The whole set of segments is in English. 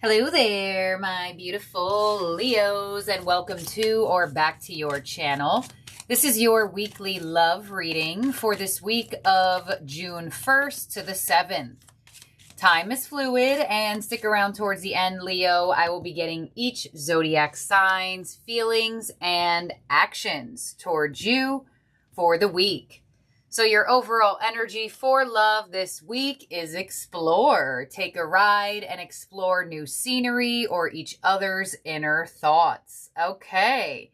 Hello there, my beautiful Leos, and welcome to or back to your channel. This is your weekly love reading for this week of June 1st to the 7th. Time is fluid, and stick around towards the end, Leo. I will be getting each zodiac signs, feelings, and actions towards you for the week. So your overall energy for love this week is explore. Take a ride and explore new scenery or each other's inner thoughts. Okay.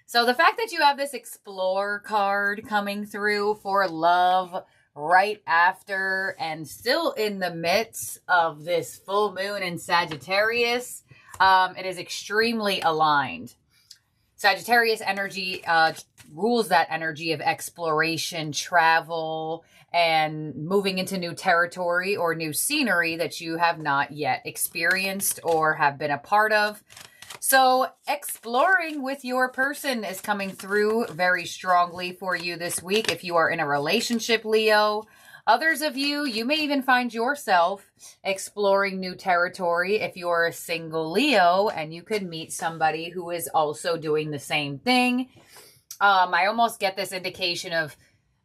So the fact that you have this explore card coming through for love right after and still in the midst of this full moon in Sagittarius, it is extremely aligned. Sagittarius energy rules that energy of exploration, travel, and moving into new territory or new scenery that you have not yet experienced or have been a part of. So exploring with your person is coming through very strongly for you this week. If you are in a relationship, Leo, others of you, you may even find yourself exploring new territory if you're a single Leo and you could meet somebody who is also doing the same thing. I almost get this indication of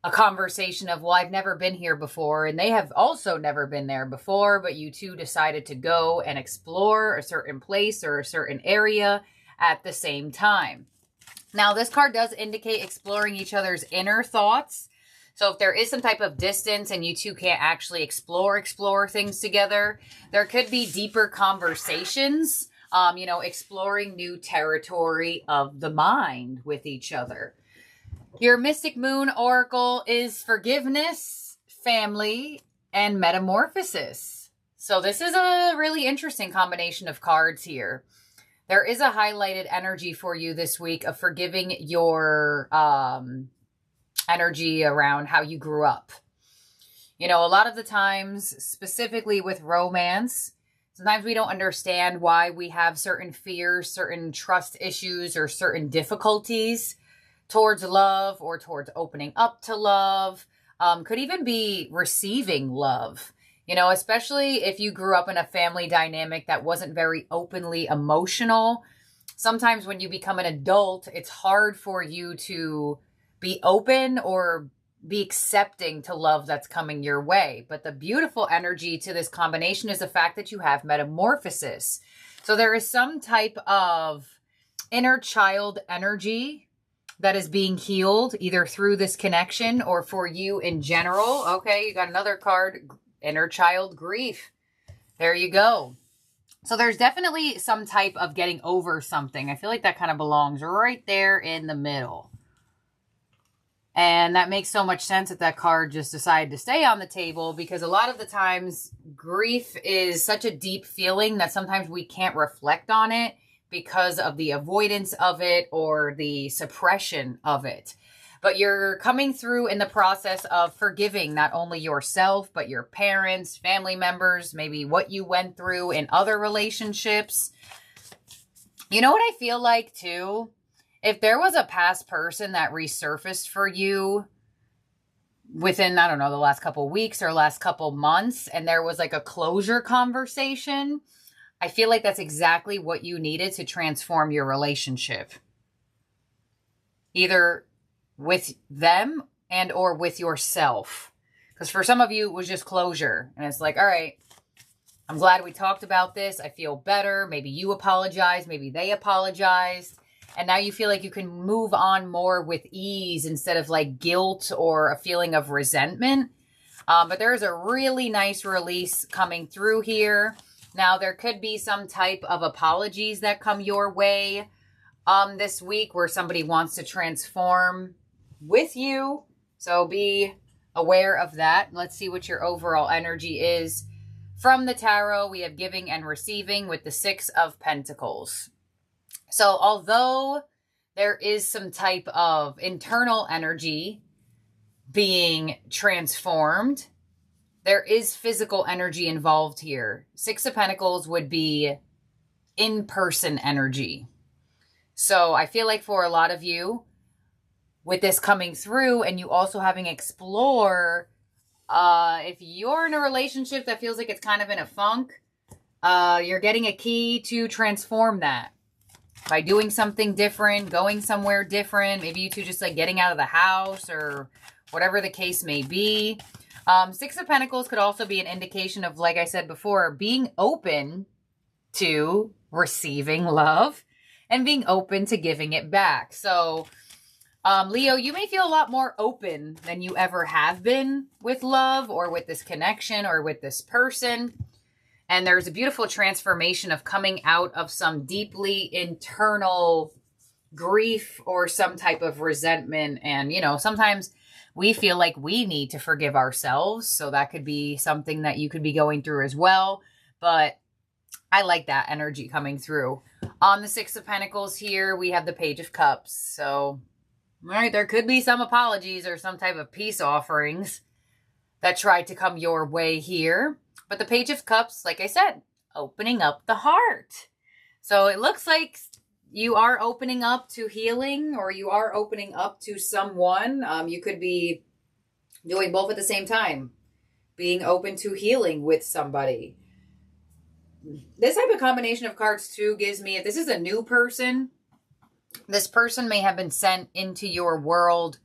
a conversation of, well, I've never been here before, and they have also never been there before, but you two decided to go and explore a certain place or a certain area at the same time. Now, this card does indicate exploring each other's inner thoughts. So if there is some type of distance and you two can't actually explore things together, there could be deeper conversations, exploring new territory of the mind with each other. Your Mystic Moon Oracle is forgiveness, family, and metamorphosis. So this is a really interesting combination of cards here. There is a highlighted energy for you this week of forgiving your energy around how you grew up. You know, a lot of the times, specifically with romance, sometimes we don't understand why we have certain fears, certain trust issues, or certain difficulties towards love or towards opening up to love. Could even be receiving love. You know, especially if you grew up in a family dynamic that wasn't very openly emotional. Sometimes when you become an adult, it's hard for you to be open or be accepting to love that's coming your way. But the beautiful energy to this combination is the fact that you have metamorphosis. So there is some type of inner child energy that is being healed either through this connection or for you in general. Okay, you got another card, inner child grief. There you go. So there's definitely some type of getting over something. I feel like that kind of belongs right there in the middle. And that makes so much sense that that card just decided to stay on the table, because a lot of the times grief is such a deep feeling that sometimes we can't reflect on it because of the avoidance of it or the suppression of it. But you're coming through in the process of forgiving not only yourself, but your parents, family members, maybe what you went through in other relationships. You know what I feel like too? If there was a past person that resurfaced for you within, I don't know, the last couple weeks or last couple months, and there was like a closure conversation, I feel like that's exactly what you needed to transform your relationship. Either with them and or with yourself. Because for some of you, it was just closure. And it's like, all right, I'm glad we talked about this. I feel better. Maybe you apologized. Maybe they apologized. And now you feel like you can move on more with ease instead of like guilt or a feeling of resentment. But there's a really nice release coming through here. Now, there could be some type of apologies that come your way this week where somebody wants to transform with you. So be aware of that. Let's see what your overall energy is. From the tarot, we have giving and receiving with the Six of Pentacles. So although there is some type of internal energy being transformed, there is physical energy involved here. Six of Pentacles would be in-person energy. So I feel like for a lot of you, with this coming through and you also having explore, if you're in a relationship that feels like it's kind of in a funk, You're getting a key to transform that by doing something different, going somewhere different. Maybe you two just like getting out of the house or whatever the case may be. Six of Pentacles could also be an indication of, like I said before, being open to receiving love and being open to giving it back. So, Leo, you may feel a lot more open than you ever have been with love or with this connection or with this person. And there's a beautiful transformation of coming out of some deeply internal grief or some type of resentment. And, you know, sometimes we feel like we need to forgive ourselves. So that could be something that you could be going through as well. But I like that energy coming through. On the Six of Pentacles here, we have the Page of Cups. So, all right, there could be some apologies or some type of peace offerings that tried to come your way here. But the Page of Cups, like I said, opening up the heart. So it looks like you are opening up to healing, or you are opening up to someone. You could be doing both at the same time. Being open to healing with somebody. This type of combination of cards too gives me, if this is a new person, this person may have been sent into your world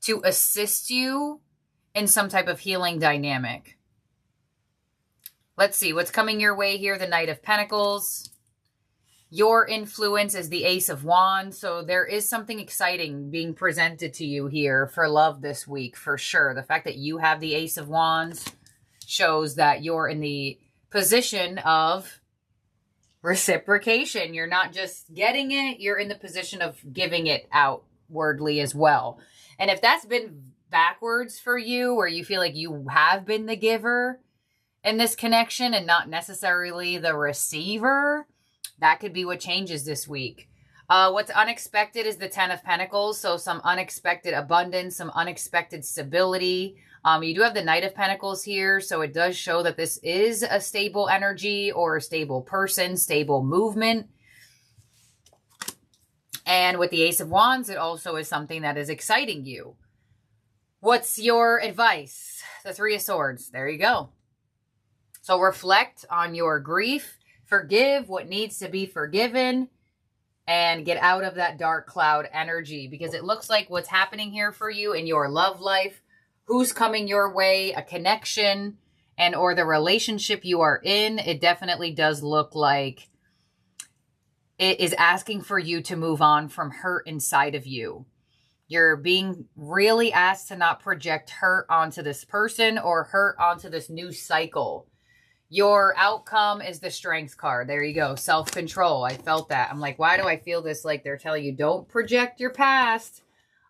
to assist you in some type of healing dynamic. Let's see what's coming your way here. The Knight of Pentacles. Your influence is the Ace of Wands. So there is something exciting being presented to you here for love this week, for sure. The fact that you have the Ace of Wands shows that you're in the position of reciprocation. You're not just getting it, you're in the position of giving it outwardly as well. And if that's been backwards for you, or you feel like you have been the giver in this connection and not necessarily the receiver, that could be what changes this week. What's unexpected is the Ten of Pentacles. So some unexpected abundance, some unexpected stability. You do have the Knight of Pentacles here. So it does show that this is a stable energy or a stable person, stable movement. And with the Ace of Wands, it also is something that is exciting you. What's your advice? The Three of Swords. There you go. So reflect on your grief, forgive what needs to be forgiven, and get out of that dark cloud energy, because it looks like what's happening here for you in your love life, who's coming your way, a connection, and or the relationship you are in, it definitely does look like it is asking for you to move on from hurt inside of you. You're being really asked to not project hurt onto this person or hurt onto this new cycle. Your outcome is the Strength card. There you go. Self-control. I felt that. I'm like, why do I feel this? Like they're telling you, don't project your past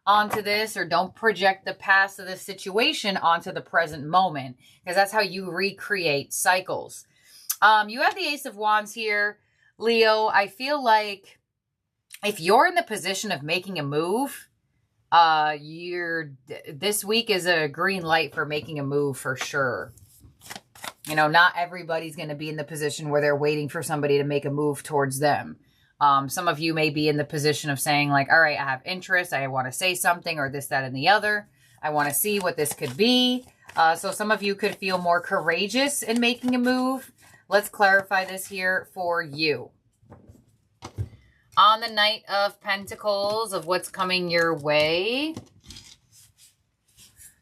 onto this, or don't project the past of this situation onto the present moment, because that's how you recreate cycles. You have the Ace of Wands here, Leo. I feel like if you're in the position of making a move, this week is a green light for making a move for sure. You know, not everybody's going to be in the position where they're waiting for somebody to make a move towards them. Some of you may be in the position of saying like, all right, I have interest. I want to say something, or this, that, and the other. I want to see what this could be. So some of you could feel more courageous in making a move. Let's clarify this here for you. On the Knight of Pentacles, of what's coming your way.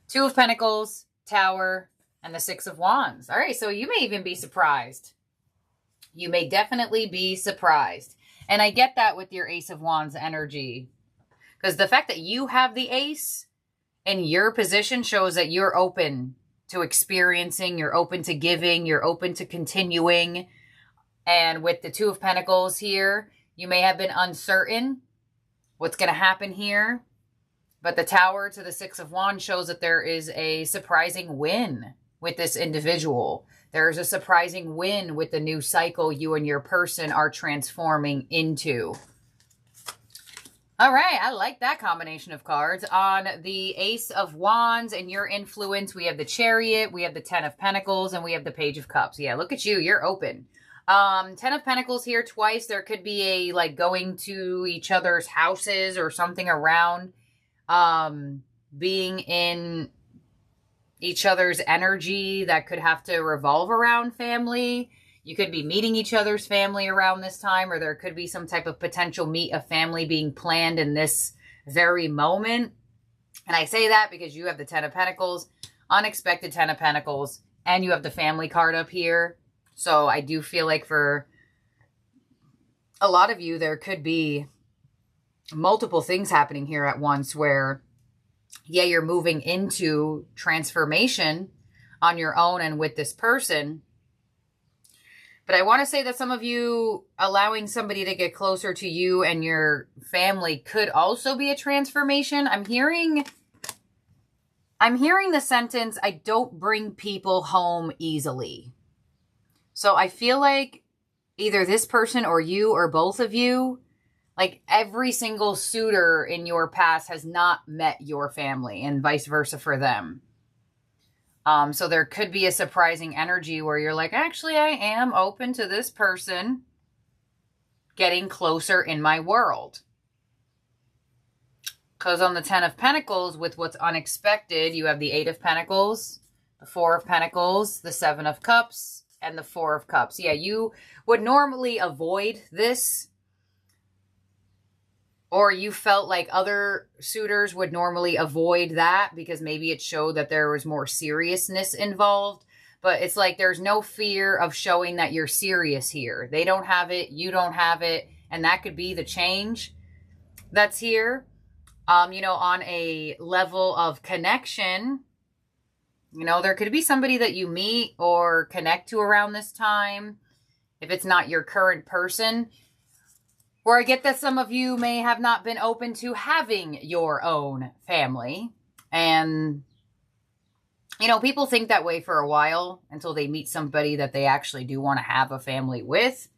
Two of Pentacles, Tower, and the Six of Wands. All right, so you may even be surprised. You may definitely be surprised. And I get that with your Ace of Wands energy. Because the fact that you have the Ace in your position shows that you're open to experiencing, you're open to giving, you're open to continuing. And with the Two of Pentacles here, you may have been uncertain what's going to happen here. But the Tower to the Six of Wands shows that there is a surprising win with this individual. There's a surprising win with the new cycle you and your person are transforming into. All right, I like that combination of cards. On the Ace of Wands and your influence, we have the Chariot, we have the Ten of Pentacles, and we have the Page of Cups. Yeah, look at you, you're open. Ten of Pentacles here twice. There could be a like going to each other's houses or something around, being in each other's energy that could have to revolve around family. You could be meeting each other's family around this time, or there could be some type of potential meet of family being planned in this very moment. And I say that because you have the 10 of Pentacles, unexpected 10 of Pentacles, and you have the family card up here. So I do feel like for a lot of you, there could be multiple things happening here at once where, yeah, you're moving into transformation on your own and with this person. But I want to say that some of you allowing somebody to get closer to you and your family could also be a transformation. I'm hearing the sentence, I don't bring people home easily. So I feel like either this person or you or both of you, like every single suitor in your past has not met your family and vice versa for them. So there could be a surprising energy where you're like, actually, I am open to this person getting closer in my world. Because on the 10 of Pentacles, with what's unexpected, you have the 8 of Pentacles, the 4 of Pentacles, the 7 of Cups, and the 4 of Cups. Yeah, you would normally avoid this. Or you felt like other suitors would normally avoid that because maybe it showed that there was more seriousness involved. But it's like there's no fear of showing that you're serious here. They don't have it. You don't have it. And that could be the change that's here. You know, on a level of connection, you know, there could be somebody that you meet or connect to around this time. If it's not your current person. Or I get that some of you may have not been open to having your own family. And, you know, people think that way for a while until they meet somebody that they actually do want to have a family with.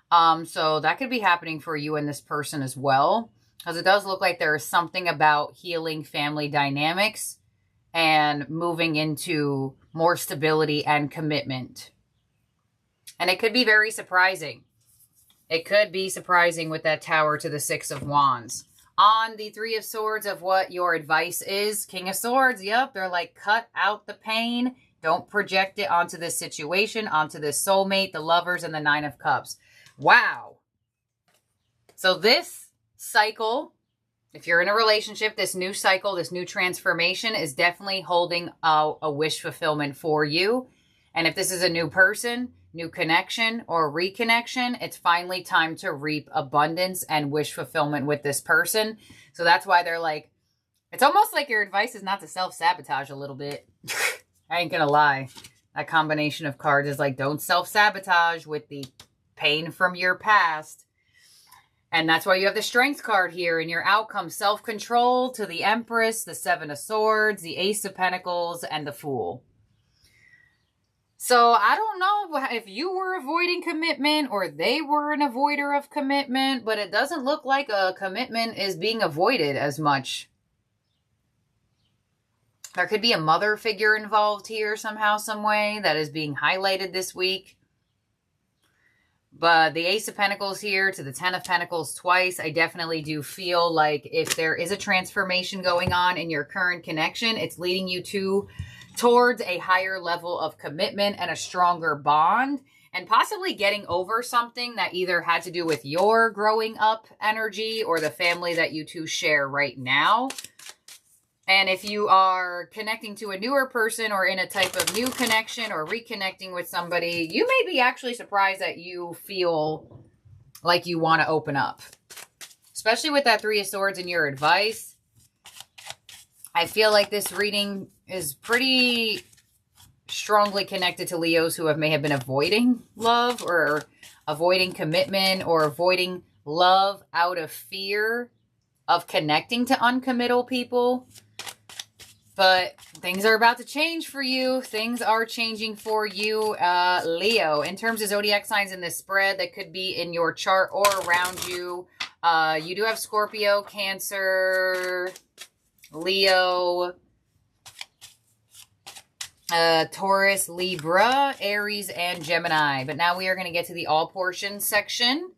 So that could be happening for you and this person as well. Because it does look like there is something about healing family dynamics and moving into more stability and commitment. And it could be very surprising. It could be surprising with that Tower to the 6 of Wands. On the 3 of Swords of what your advice is, King of Swords, yep, they're like, cut out the pain. Don't project it onto this situation, onto this soulmate, the lovers, and the 9 of Cups. Wow. So this cycle, if you're in a relationship, this new cycle, this new transformation is definitely holding a wish fulfillment for you. And if this is a new person, new connection or reconnection, it's finally time to reap abundance and wish fulfillment with this person. So that's why they're like, it's almost like your advice is not to self-sabotage a little bit. I ain't gonna lie. That combination of cards is like, don't self-sabotage with the pain from your past. And that's why you have the Strength card here in your outcome. Self-control to the Empress, the 7 of Swords, the Ace of Pentacles, and the Fool. So I don't know if you were avoiding commitment or they were an avoider of commitment, but it doesn't look like a commitment is being avoided as much. There could be a mother figure involved here somehow, some way that is being highlighted this week. But the Ace of Pentacles here to the 10 of Pentacles twice, I definitely do feel like if there is a transformation going on in your current connection, it's leading you towards a higher level of commitment and a stronger bond, and possibly getting over something that either had to do with your growing up energy or the family that you two share right now. And if you are connecting to a newer person or in a type of new connection or reconnecting with somebody, you may be actually surprised that you feel like you want to open up. Especially with that 3 of Swords in your advice. I feel like this reading is pretty strongly connected to Leos who may have been avoiding love or avoiding commitment or avoiding love out of fear of connecting to uncommittal people. But things are about to change for you. Things are changing for you, Leo. In terms of zodiac signs in this spread that could be in your chart or around you, you do have Scorpio, Cancer, Leo, Taurus, Libra, Aries, and Gemini. But now we are going to get to the all portions section.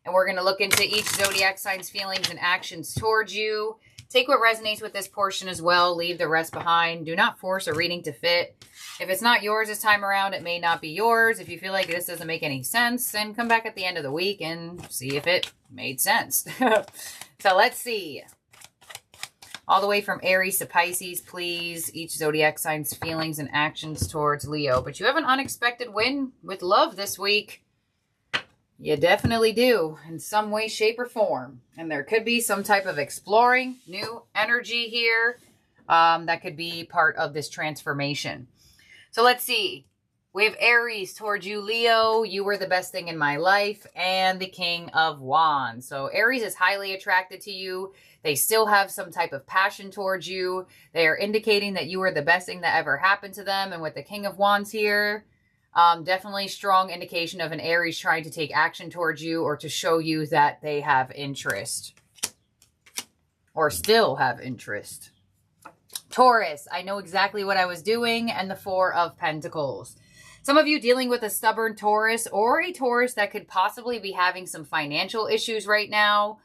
And we're going to look into each zodiac sign's feelings and actions towards you. Take what resonates with this portion as well. Leave the rest behind. Do not force a reading to fit. If it's not yours this time around, it may not be yours. If you feel like this doesn't make any sense, then come back at the end of the week and see if it made sense. So let's see. All the way from Aries to Pisces, please. Each zodiac sign's feelings and actions towards Leo. But you have an unexpected win with love this week. You definitely do, in some way, shape, or form. And there could be some type of exploring, new energy here that could be part of this transformation. So let's see. We have Aries towards you, Leo. You were the best thing in my life. And the King of Wands. So Aries is highly attracted to you. They still have some type of passion towards you. They are indicating that you were the best thing that ever happened to them. And with the King of Wands here, definitely strong indication of an Aries trying to take action towards you or to show you that they have interest or still have interest. Taurus, I know exactly what I was doing, and the Four of Pentacles. Some of you dealing with a stubborn Taurus or a Taurus that could possibly be having some financial issues right now.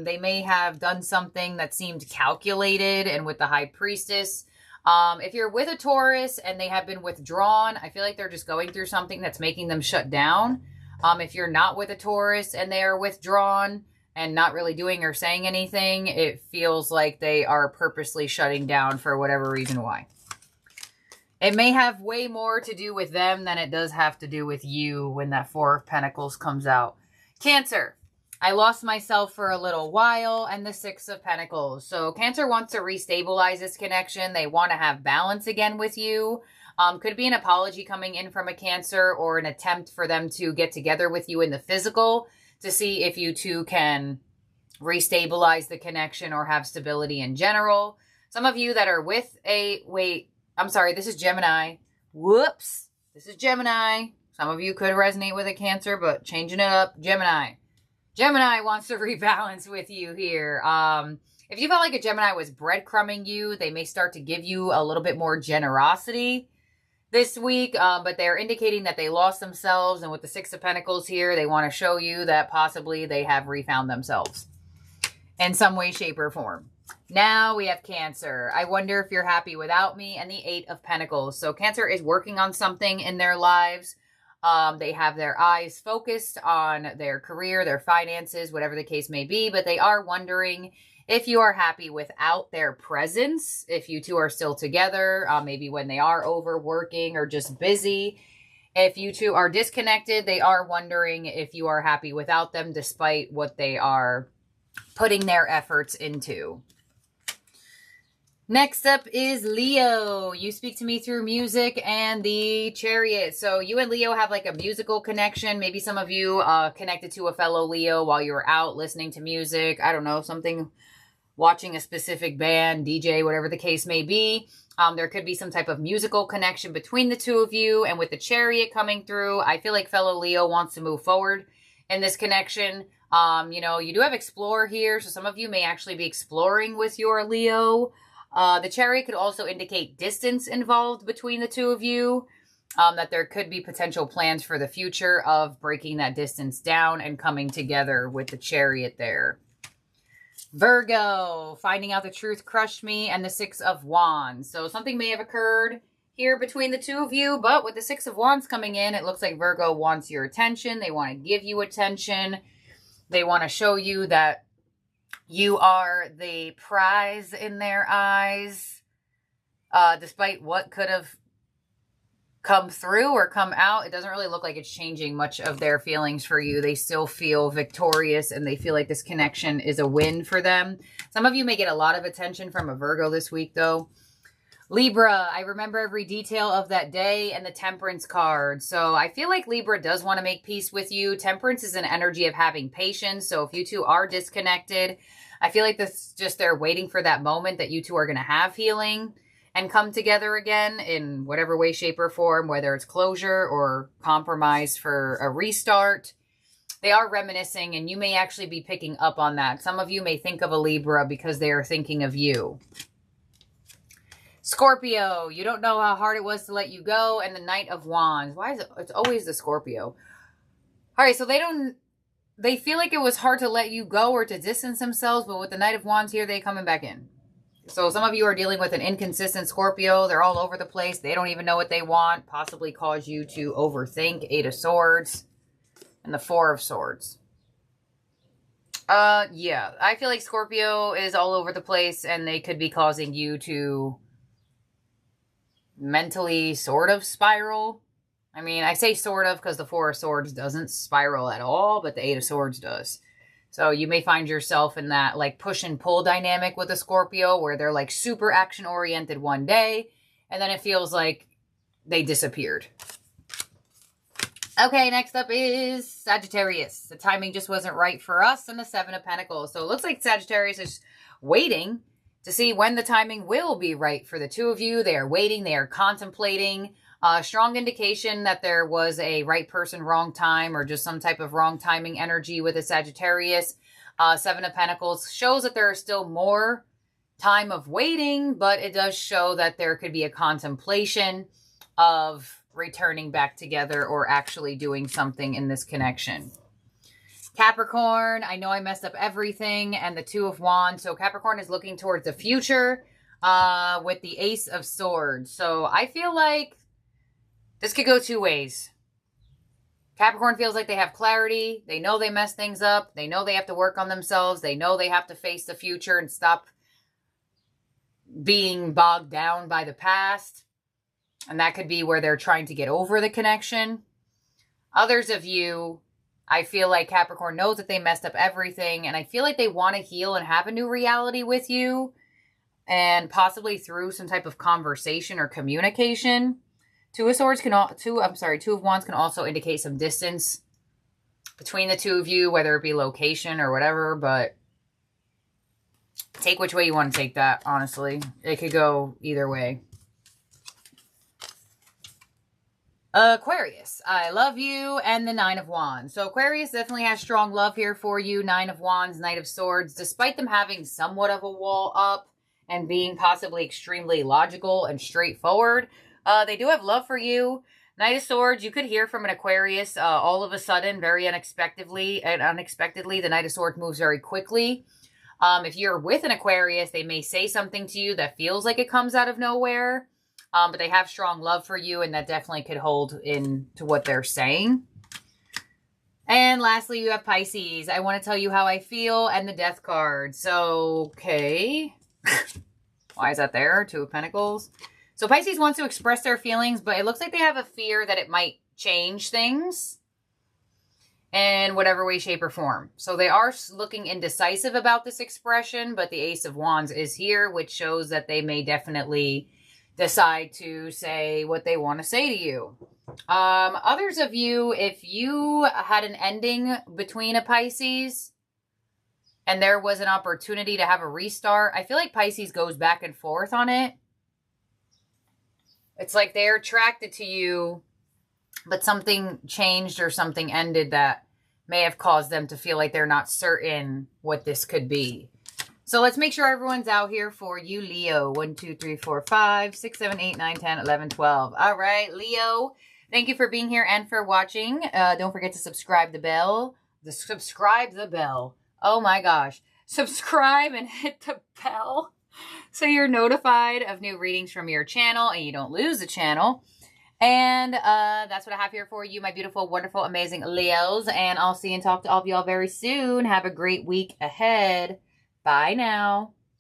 They may have done something that seemed calculated, and with the High Priestess, if you're with a Taurus and they have been withdrawn, I feel like they're just going through something that's making them shut down. If you're not with a Taurus and they are withdrawn and not really doing or saying anything, it feels like they are purposely shutting down for whatever reason why. It may have way more to do with them than it does have to do with you when that Four of Pentacles comes out. Cancer. I lost myself for a little while, and the Six of Pentacles. So Cancer wants to restabilize this connection. They want to have balance again with you. Could be an apology coming in from a Cancer or an attempt for them to get together with you in the physical to see if you two can restabilize the connection or have stability in general. Some of you that are with a... Wait, I'm sorry, this is Gemini. Whoops. This is Gemini. Some of you could resonate with a Cancer, but changing it up, Gemini. Gemini wants to rebalance with you here. If you felt like a Gemini was breadcrumbing you, they may start to give you a little bit more generosity this week, but they're indicating that they lost themselves, and with the Six of Pentacles here, they want to show you that possibly they have refound themselves in some way, shape, or form. Now we have Cancer. I wonder if you're happy without me, and the Eight of Pentacles. So Cancer is working on something in their lives. They have their eyes focused on their career, their finances, whatever the case may be, but they are wondering if you are happy without their presence, if you two are still together, maybe when they are overworking or just busy. If you two are disconnected, they are wondering if you are happy without them despite what they are putting their efforts into. Next up is Leo. You speak to me through music and the Chariot. So you and Leo have like a musical connection. Maybe some of you connected to a fellow Leo while you were out listening to music. I don't know, something, watching a specific band, DJ, whatever the case may be. There could be some type of musical connection between the two of you. And with the Chariot coming through, I feel like fellow Leo wants to move forward in this connection. You know, you do have Explore here. So some of you may actually be exploring with your Leo. The Chariot could also indicate distance involved between the two of you, that there could be potential plans for the future of breaking that distance down and coming together with the Chariot there. Virgo, finding out the truth crushed me, and the Six of Wands. So something may have occurred here between the two of you, but with the Six of Wands coming in, it looks like Virgo wants your attention. They want to give you attention. They want to show you that you are the prize in their eyes, despite what could have come through or come out. It doesn't really look like it's changing much of their feelings for you. They still feel victorious, and they feel like this connection is a win for them. Some of you may get a lot of attention from a Virgo this week, though. Libra, I remember every detail of that day, and the Temperance card. So I feel like Libra does want to make peace with you. Temperance is an energy of having patience. So if you two are disconnected, I feel like this is just they're waiting for that moment that you two are going to have healing and come together again in whatever way, shape, or form, whether it's closure or compromise for a restart. They are reminiscing, and you may actually be picking up on that. Some of you may think of a Libra because they are thinking of you. Scorpio, you don't know how hard it was to let you go, and the Knight of Wands. Why is it? It's always the Scorpio. All right, so they don't they feel like it was hard to let you go or to distance themselves, but with the Knight of Wands here, they coming back in. So some of you are dealing with an inconsistent Scorpio. They're all over the place. They don't even know what they want. Possibly cause you to overthink. 8 of Swords and the 4 of Swords. Yeah. I feel like Scorpio is all over the place and they could be causing you to mentally sort of spiral. I mean, I say sort of because the 4 of Swords doesn't spiral at all, but the 8 of Swords does. So you may find yourself in that like push and pull dynamic with a Scorpio where they're like super action oriented one day and then it feels like they disappeared. Okay, next up is Sagittarius. The timing just wasn't right for us and the 7 of Pentacles. So it looks like Sagittarius is waiting to see when the timing will be right for the two of you. They are waiting. They are contemplating. Strong indication that there was a right person, wrong time, or just some type of wrong timing energy with a Sagittarius. 7 of Pentacles shows that there is still more time of waiting, but it does show that there could be a contemplation of returning back together or actually doing something in this connection. Capricorn, I know I messed up everything, and the 2 of Wands. So Capricorn is looking towards the future with the Ace of Swords. So I feel like this could go two ways. Capricorn feels like they have clarity. They know they messed things up. They know they have to work on themselves. They know they have to face the future and stop being bogged down by the past. And that could be where they're trying to get over the connection. Others of you, I feel like Capricorn knows that they messed up everything. And I feel like they want to heal and have a new reality with you. And possibly through some type of conversation or communication. 2 of Swords can 2 of Wands can also indicate some distance between the two of you, whether it be location or whatever, but take which way you want to take that, honestly. It could go either way. Aquarius, I love you, and the 9 of Wands. So Aquarius definitely has strong love here for you. 9 of Wands, Knight of Swords, despite them having somewhat of a wall up and being possibly extremely logical and straightforward, they do have love for you. Knight of Swords, you could hear from an Aquarius all of a sudden, very unexpectedly. The Knight of Swords moves very quickly. If you're with an Aquarius, they may say something to you that feels like it comes out of nowhere. But they have strong love for you, and that definitely could hold into what they're saying. And lastly, you have Pisces. I want to tell you how I feel, and the Death card. So, okay. Why is that there? 2 of Pentacles. So Pisces wants to express their feelings, but it looks like they have a fear that it might change things in whatever way, shape, or form. So they are looking indecisive about this expression, but the Ace of Wands is here, which shows that they may definitely decide to say what they want to say to you. Others of you, if you had an ending between a Pisces and there was an opportunity to have a restart, I feel like Pisces goes back and forth on it. It's like they're attracted to you, but something changed or something ended that may have caused them to feel like they're not certain what this could be. So let's make sure everyone's out here for you, Leo. 1, 2, 3, 4, 5, 6, 7, 8, 9, 10, 11, 12. All right, Leo. Thank you for being here and for watching. Don't forget to subscribe the bell. Subscribe the bell. Oh my gosh. Subscribe and hit the bell so you're notified of new readings from your channel and you don't lose the channel. And that's what I have here for you, my beautiful, wonderful, amazing Leos. And I'll see and talk to all of y'all very soon. Have a great week ahead. Bye now.